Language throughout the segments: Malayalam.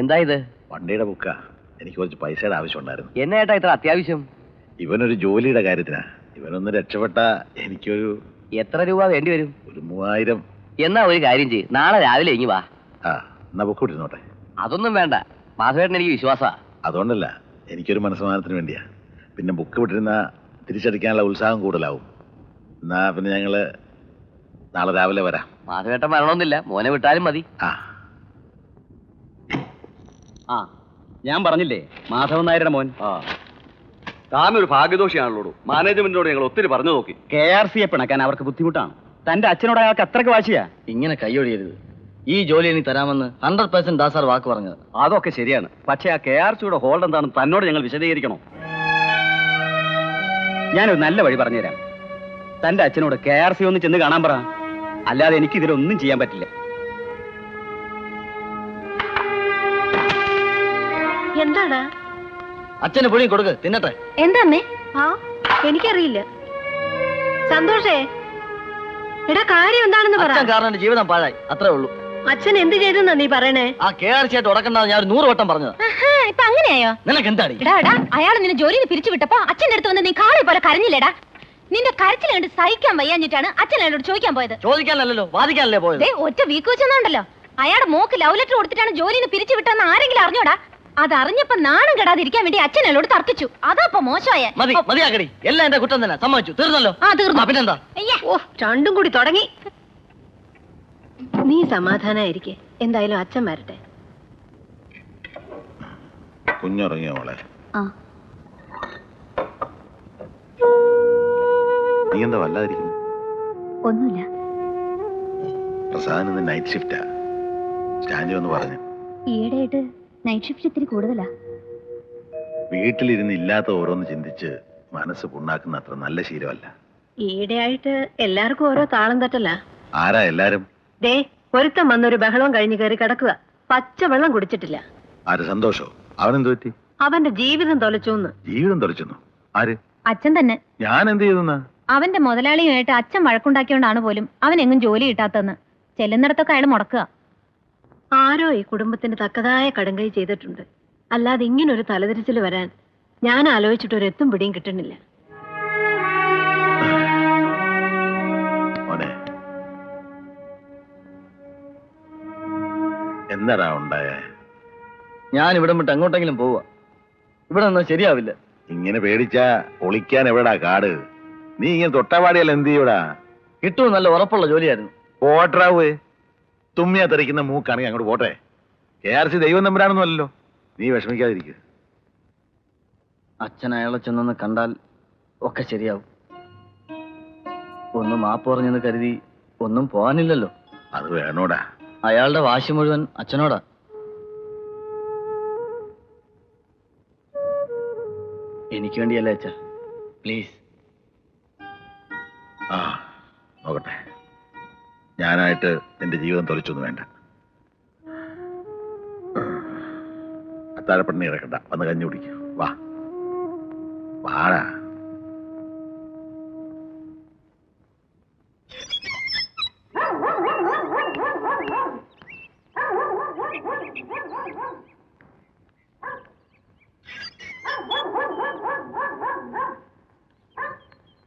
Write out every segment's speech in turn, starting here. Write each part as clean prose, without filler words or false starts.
എന്താ ഇത്? വണ്ടിയുടെ ബുക്കാ. എനിക്ക് കുറച്ച് പൈസയുടെ ആവശ്യമുണ്ടായിരുന്നു. എന്നാ ഏട്ടാ ഇത്ര അത്യാവശ്യം? ഇവനൊരു ജോലിയുടെ കാര്യത്തിനാ. ഇവനൊന്ന് രക്ഷപ്പെട്ട എനിക്കൊരു... എത്ര രൂപ വേണ്ടി വരും? ഒരു 3000. എന്നാ ഒരു കാര്യം ചെയ്യ്, നാളെ രാവിലെ ഇങ്ങി വാ. ആ, എന്നാ ബുക്ക് വിട്ടിരുന്നോട്ടെ. അതൊന്നും വേണ്ട, മാധവേട്ടൻ എനിക്ക് വിശ്വാസാ. അതുകൊണ്ടല്ല, എനിക്കൊരു മനസ്സമാനത്തിന് വേണ്ടിയാ. പിന്നെ ബുക്ക് വിട്ടിരുന്ന തിരിച്ചടിക്കാനുള്ള ഉത്സാഹം കൂടുതലാവും. എന്നാ പിന്നെ ഞങ്ങള് നാളെ രാവിലെ വരാം. മാധവേട്ടൻ വരണമെന്നില്ല, മോനെ വിട്ടാലും മതി. ആ ഞാൻ പറഞ്ഞില്ലേ, മാധവൻ നായരുടെ മോൻ. താനൊരു ഭാഗ്യദോഷിയാണല്ലോ. മാനേജ്മെന്റിനോട് ഞങ്ങൾ ഒത്തിരി പറഞ്ഞു നോക്കി. KRC-യെ പിണക്കാൻ അവർക്ക് ബുദ്ധിമുട്ടാണ്. തന്റെ അച്ഛനോട് അയാൾക്ക് അത്രക്ക് വാശിയാ. ഇങ്ങനെ കൈയൊഴിയരുത്. ഈ ജോലി എനിക്ക് തരാമെന്ന് 100% ദാസാർ വാക്ക് പറഞ്ഞത്. അതൊക്കെ ശരിയാണ്. പക്ഷേ ആ KRC-യുടെ ഹോൾഡ് എന്താണെന്ന് തന്നോട് ഞങ്ങൾ വിശദീകരിക്കണോ? ഞാനൊരു നല്ല വഴി പറഞ്ഞുതരാം. തന്റെ അച്ഛനോട് KRC ഒന്ന് ചെന്ന് കാണാൻ പറ. അല്ലാതെ എനിക്ക് ഇതിലൊന്നും ചെയ്യാൻ പറ്റില്ല. എന്താണ്? അച്ഛന് പൊടി കൊടുക്ക്, തിന്നട്ടെ. എന്താന്നേ? ആ എനിക്കറിയില്ല. സന്തോഷേ, എടാ കാര്യം എന്താണെന്ന് പറ. കാരണം എന്റെ ജീവിതം പാഴായി, അത്രേ ഉള്ളൂ. അച്ഛൻ എന്ത് ചെയ്തെന്നാ നീ പറയണേ? ആ KRC ആയിട്ട് ഉടക്കണ്ട ഞാൻ 100 വട്ടം പറഞ്ഞത്. ഇപ്പൊ അങ്ങനെയായോ? നിനക്ക് എന്താടി? അയാൾ നിന്നെ ജോലിയിൽ പിരിച്ചു വിട്ടപ്പോ അച്ഛൻ്റെ അടുത്ത് വന്ന് നീ കാളെ പോലെ കരഞ്ഞില്ലേടാ? നിന്റെ കരച്ചിൽ കണ്ട് സഹിക്കാൻ വയ്യാഞ്ഞിട്ടാണ് അച്ഛൻ അയാളോട് ചോദിക്കാൻ പോയത്. ചോദിക്കാനല്ലോ, വാദിക്കാനല്ലേ പോയത്. ഒറ്റ വീക്ക് വെച്ചെന്നുണ്ടല്ലോ. അയാളുടെ മോക്ക് ലവ് ലെറ്റർ കൊടുത്തിട്ടാണ് ജോലിയിൽ നിന്ന് പിരിച്ചു വിട്ടെന്ന് ആരെങ്കിലും അറിഞ്ഞോടാ? അതറിഞ്ഞപ്പോ നാണം കെടാതിരിക്കാൻ വേണ്ടി അച്ഛൻ അയാളോട് തർക്കിച്ചു. അതാ മോശമായ. മതിയാക്കടി, എല്ലാം എന്റെ കുറ്റം തന്നെ. സമ്മതിച്ചു, തീർന്നല്ലോ. ആ തീർന്നു. പിന്നെന്താ? ഓ രണ്ടും കൂടി തുടങ്ങി. നീ സമാധാനായിരിക്കെ, എന്തായാലും അച്ഛൻ വരട്ടെ. കുഞ്ഞുറങ്ങിയോ മോളെ? നീ എന്താ വല്ലാതിരിക്കുന്നു? ഒന്നുമില്ല. പ്രസാദിന് നൈറ്റ് ഷിഫ്റ്റാ. സ്റ്റാൻഡിൽ ഒന്ന് പറഞ്ഞു. ഈയിടെയായിട്ട് നൈറ്റ് ഷിഫ്റ്റ് ഇത്തിരി കൂടുതലാ. വീട്ടിലിരുന്ന് ഇല്ലാത്ത ഓരോന്ന് ചിന്തിച്ച് മനസ്സ് പുണ്ണാക്കുന്ന അത്ര നല്ല ശീലമല്ല. ഈയിടെയായിട്ട് എല്ലാവർക്കും ഓരോ താളം തട്ടല്ല. ആരാ എല്ലാരും? ദേ ഒരുത്തം വന്നൊരു ബഹളവും കഴിഞ്ഞ് കയറി കിടക്കുക. പച്ചവെള്ളം കുടിച്ചിട്ടില്ല. ആര്? സന്തോഷോ? അവനെന്ത് പറ്റി? അവന്റെ ജീവിതം തൊലച്ചൂന്ന്. ജീവിതം തൊലച്ചെന്നു? ആര്? അച്ഛൻ തന്നെ. ഞാൻ എന്ത് ചെയ്തെന്നാ? അവന്റെ മുതലാളിയുമായിട്ട് അച്ഛൻ വഴക്കുണ്ടാക്കിയോണ്ടാണ് പോലും അവൻ എങ്ങും ജോലി കിട്ടാത്തെന്ന്. ചെല്ലുന്നിടത്തൊക്കെ അയാൾ മുടക്കുക. ആരോ ഈ കുടുംബത്തിന് തക്കതായ കടുങ്കൈ ചെയ്തിട്ടുണ്ട്. അല്ലാതെ ഇങ്ങനൊരു തലതിരിച്ചിൽ വരാൻ ഞാൻ ആലോചിച്ചിട്ട് ഒരു എത്തും പിടിയും കിട്ടുന്നില്ല. മോനെ, എന്താടാ ഉണ്ടായേ? ഞാൻ ഇവിടെ വിട്ട് എങ്ങോട്ടെങ്കിലും പോവാ. ഇവിടെ നിന്നാ ശരിയാവില്ല. ഇങ്ങനെ പേടിച്ചാ ഒളിക്കാൻ എവിടാ കാട്? നീ ഇങ്ങനെ തൊട്ടപാടിയല്ല എന്ത് ചെയ്യൂടാ? കിട്ടും, നല്ല ഉറപ്പുള്ള ജോലിയായിരുന്നു. പോട്ടറാവേ, തുമ്മിയാ തെറിക്കുന്ന മൂക്കാണെങ്കിൽ അങ്ങോട്ട് പോട്ടെ. KRC ദൈവം നമ്പരാണെന്നും അല്ലല്ലോ. നീ വിഷമിക്കാതിരിക്കുക. അച്ഛൻ അയാളെ ചെന്നൊന്ന് കണ്ടാൽ ഒക്കെ ശരിയാവും. ഒന്ന് മാപ്പ് പറഞ്ഞെന്ന് കരുതി ഒന്നും പോകാനില്ലല്ലോ. അത് വേണോടാ. അയാളുടെ വാശി മുഴുവൻ അച്ഛനോടാ. എനിക്ക് വേണ്ടിയല്ലേ അച്ഛാ, പ്ലീസ്. ആ നോക്കട്ടെ. ഞാനായിട്ട് നിന്റെ ജീവിതം തൊലിച്ചൊന്നും വേണ്ട. അത്താഴപ്പണ്ണി ഇറക്കണ്ട, വന്ന് കഞ്ഞി കുടിക്കും. വാ വാടാ.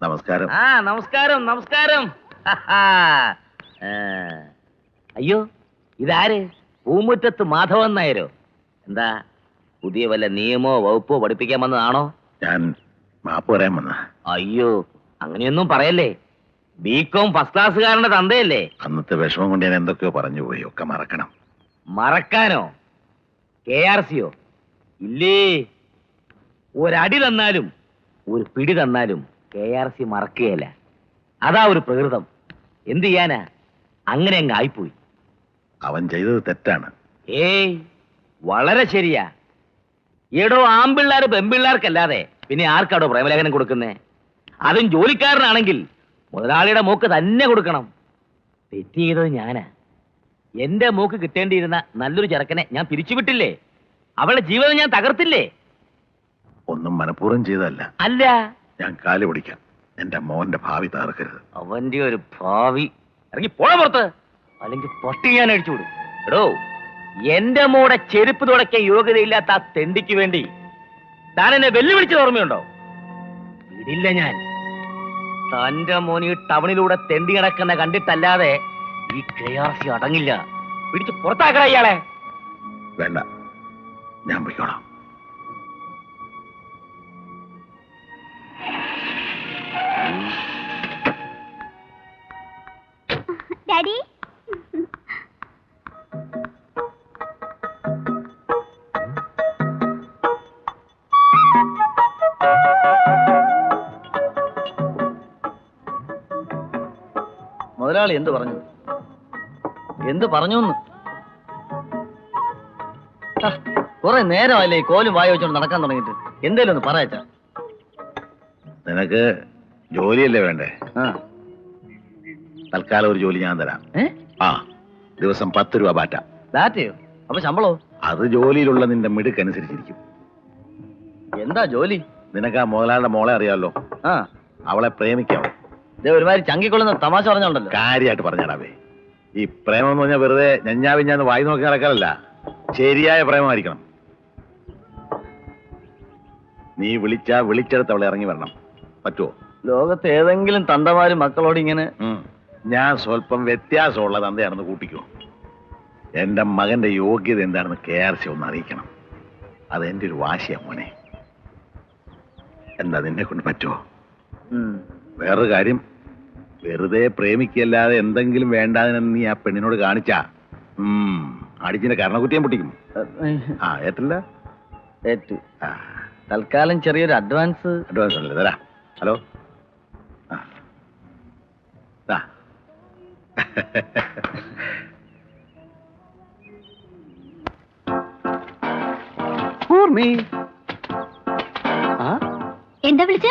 നമസ്കാരം. നമസ്കാരം നമസ്കാരം. അയ്യോ, ഇതാര്? പൂമുറ്റത്ത് മാധവൻ നായരോ? എന്താ പുതിയ വല്ല നിയമോ വകുപ്പോ പഠിപ്പിക്കാൻ വന്നതാണോ? ഞാൻ മാപ്പ് പറയാൻ വന്ന. അയ്യോ, അങ്ങനെയൊന്നും പറയല്ലേ. BCom ഫസ്റ്റ് ക്ലാസ്സുകാരന്റെ തന്തയല്ലേ? അന്നത്തെ വിഷമം കൊണ്ട് ഞാൻ എന്തൊക്കെയോ പറഞ്ഞു പോയി. ഒക്കെ മറക്കണം. മറക്കാനോ? KRC-യോ? ഇല്ലേ, ഒരടി തന്നാലും ഒരു പിടി തന്നാലും KRC മറക്കുകയല്ല. അതാ ഒരു പ്രകൃതം. എന്ത് ചെയ്യാനാ, അങ്ങനെ അങ്ങ് ആയിപ്പോയി. അവൻ ചെയ്തത് തെറ്റാണ്. ഏയ്, വളരെ ശരിയാ. ഏടോ, ആമ്പിള്ളാര് പെമ്പിള്ളാർക്കല്ലാതെ പിന്നെ ആർക്കാടോ പ്രേമലേഖനം കൊടുക്കുന്നേ? അതും ജോലിക്കാരനാണെങ്കിൽ മുതലാളിയുടെ മൂക്ക് തന്നെ കൊടുക്കണം. തെറ്റ് ചെയ്തത് ഞാനാ. എന്റെ മൂക്ക് കിട്ടേണ്ടിയിരുന്ന നല്ലൊരു ചെറുക്കനെ ഞാൻ പിരിച്ചുവിട്ടില്ലേ? അവളുടെ ജീവിതം ഞാൻ തകർത്തില്ലേ? ഒന്നും മനഃപൂർവ്വം ചെയ്തതല്ല. അല്ല, ഞാൻ കാല് പിടിക്കാം. എന്റെ മോന്റെ ഭാവി തകർക്കരുത്. അവന്റെ ഒരു ഭാവി. ഇറങ്ങി പോണ പുറത്ത്, അല്ലെങ്കിൽ പട്ടി ഞാൻ അടിച്ചുവിടും. എടോ, എന്റെ മോടെ ചെരുപ്പ് തുടക്കിയ യോഗ്യതയില്ലാത്ത ആ തെണ്ടിക്ക് വേണ്ടി താൻ എന്നെ വെല്ലുവിളിച്ചത് ഓർമ്മയുണ്ടോ? വിടില്ല ഞാൻ. തന്റെ മോൻ ഈ ടൗണിലൂടെ തെണ്ടി കിടക്കുന്ന കണ്ടിട്ടല്ലാതെ ഈ KRC അടങ്ങില്ല. പിടിച്ച് പുറത്താക്കട ഇയാളെ. വേണ്ട, ഞാൻ പോയിക്കോളാം. ഡാഡി, മുതലാളി എന്ത് പറഞ്ഞു? എന്ത് പറഞ്ഞു? കുറെ നേരമല്ലേ ഈ കോലും വായ വെച്ചോണ്ട് നടക്കാൻ തുടങ്ങിയിട്ട്. എന്തേലും ഒന്ന് പറയച്ചാ. നിനക്ക് ജോലിയല്ലേ വേണ്ടേ? തൽക്കാലം ഒരു ജോലി ഞാൻ തരാം. ആ, ദിവസം 10 രൂപ ബാറ്റ. ബാറ്റയോ? അപ്പൊ ശമ്പളോ? അത് ജോലിയിലുള്ള നിന്റെ മിടുക്കനുസരിച്ചിരിക്കും. എന്താ ജോലി? നിനക്ക് ആ മുതലാളിയുടെ മോളെ അറിയാമല്ലോ. അവളെ പ്രേമിക്കാവോ? ഒരുമാതിരി ചങ്കിക്കൊള്ളുന്ന തമാശ പറഞ്ഞോണ്ടല്ലോ. കാര്യമായിട്ട് പറഞ്ഞാടാവേ. ഈ പ്രേമം എന്ന് പറഞ്ഞാൽ വെറുതെ ഞഞ്ഞാവിഞ്ഞാന്ന് വായി നോക്കി നടക്കാനല്ല, ശരിയായ പ്രേമമായിരിക്കണം. നീ വിളിച്ചെടുത്ത് അവളെ ഇറങ്ങി വരണം. പറ്റുമോ? ലോകത്ത് ഏതെങ്കിലും തന്തമാര് മക്കളോട് ഇങ്ങനെ? ഞാൻ സ്വല്പം വ്യത്യാസമുള്ള തന്തയാണെന്ന് കൂട്ടിക്കോ. എന്റെ മകന്റെ യോഗ്യത എന്താണെന്ന് KRC ഒന്ന് അറിയിക്കണം. അതെന്റെ ഒരു വാശിയാ മോനെ. എന്താ നിന്നെ കൊണ്ട് പറ്റുമോ? വേറൊരു കാര്യം, വെറുതെ പ്രേമിക്കല്ലാതെ എന്തെങ്കിലും വേണ്ടാതിന് നീ ആ പെണ്ണിനോട് കാണിച്ചാ അടിച്ചിന്റെ കർണക്കുറ്റിയും പൊട്ടിക്കും. ഏറ്റില്ല? ഏറ്റു. തൽക്കാലം ചെറിയൊരു അഡ്വാൻസ് അല്ലേ തരാ. ഹലോ, എന്താ വിളിച്ച?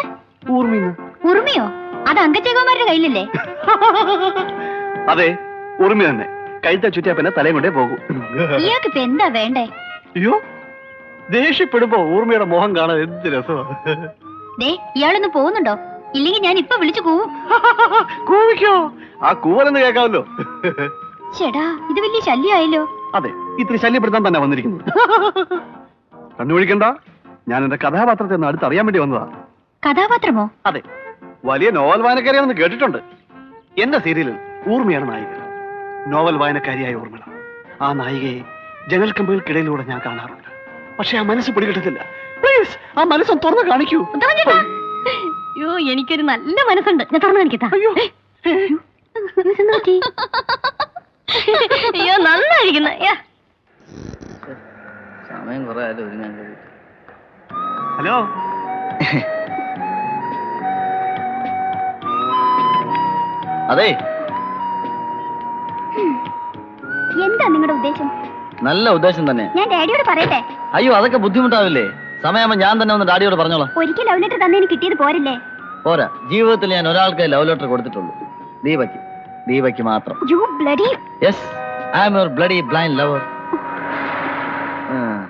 ഉറുമിയോ? അത് അങ്കച്ചേകന്മാരുടെ കയ്യിലല്ലേ? അതെ, ഉറുമി തന്നെ. കഴുത്ത ചുറ്റിയാ പിന്നെ തലയും കൊണ്ടേ പോകും. ഇയാൾക്ക് ഇപ്പൊ എന്താ വേണ്ടേ? അയ്യോ, ദേഷ്യപ്പെടുമ്പോ ഊർമിയുടെ മോഹം കാണാൻ എന്ത് രസമാണ്. ഇയാളൊന്ന് പോകുന്നുണ്ടോ? ഇല്ലെങ്കിൽ ഞാൻ ഇപ്പൊ വിളിച്ചു കൂവും. കൂവിക്കോ, ആ കൂവലെന്ന് കേൾക്കാമല്ലോ. ചേടാ, ഇത് വലിയ ശല്യമായല്ലോ. അതെ, ഇത്തിരി ശല്യപ്പെടുത്താൻ തന്നെ വന്നിരിക്കുന്നത്. കണ്ണുപിടിക്കണ്ട, ഞാൻ എന്റെ കഥാപാത്രത്തെ ഒന്ന് അടുത്തറിയാൻ വേണ്ടി വന്നതാ. കഥാപാത്രമോ? അതെ, വലിയ നോവൽ വായനക്കാരിയാണെന്ന് കേട്ടിട്ടുണ്ട്. എന്റെ സീരിയലിൽ ഊർമിയാണ് നായിക. നോവൽ വായനക്കാരിയായ ഊർമിള. ആ നായികയെ ജനൽക്കമ്പുകൾക്കിടയിലൂടെ ഞാൻ കാണാറുണ്ട്. പക്ഷെ ആ മനസ്സ് പിടികിട്ടത്തില്ല. പ്ലീസ്, ആ മനസ്സൊന്ന് തുറന്ന് കാണിക്കൂ. അയ്യോ, എനിക്കൊരു നല്ല മനസ്സുണ്ട്. ഞാൻ തുറന്നു കാണിക്കത്താ. അയ്യോ, നന്നായിരിക്കുന്ന. സമയം കുറെ ആയാലും ഒരുങ്ങാൻ കഴിയും. ഹലോ, അതെ, എന്താ നിങ്ങളുടെ ഉദ്ദേശം? നല്ല ഉദ്ദേശം തന്നെ. ഞാൻ ഡാഡിയോട് പറയട്ടെ? അയ്യോ, അതൊക്കെ ബുദ്ധിമുട്ടാവില്ലേ? സമയമാകുമ്പോ ഞാൻ തന്നെ ഒന്ന് ഡാഡിയോട് പറഞ്ഞോളാം. ഒരിക്കൽ ലവ് ലെറ്റർ തന്നെ കിട്ടിയത് പോരല്ലേ? പോരാ, ജീവിതത്തിൽ ഞാൻ ഒരാൾക്ക് ലവ് ലെറ്റർ കൊടുത്തിട്ടുള്ളൂ. ദീപയ്ക്ക് മാത്രം. You bloody... Yes, I am your bloody blind lover.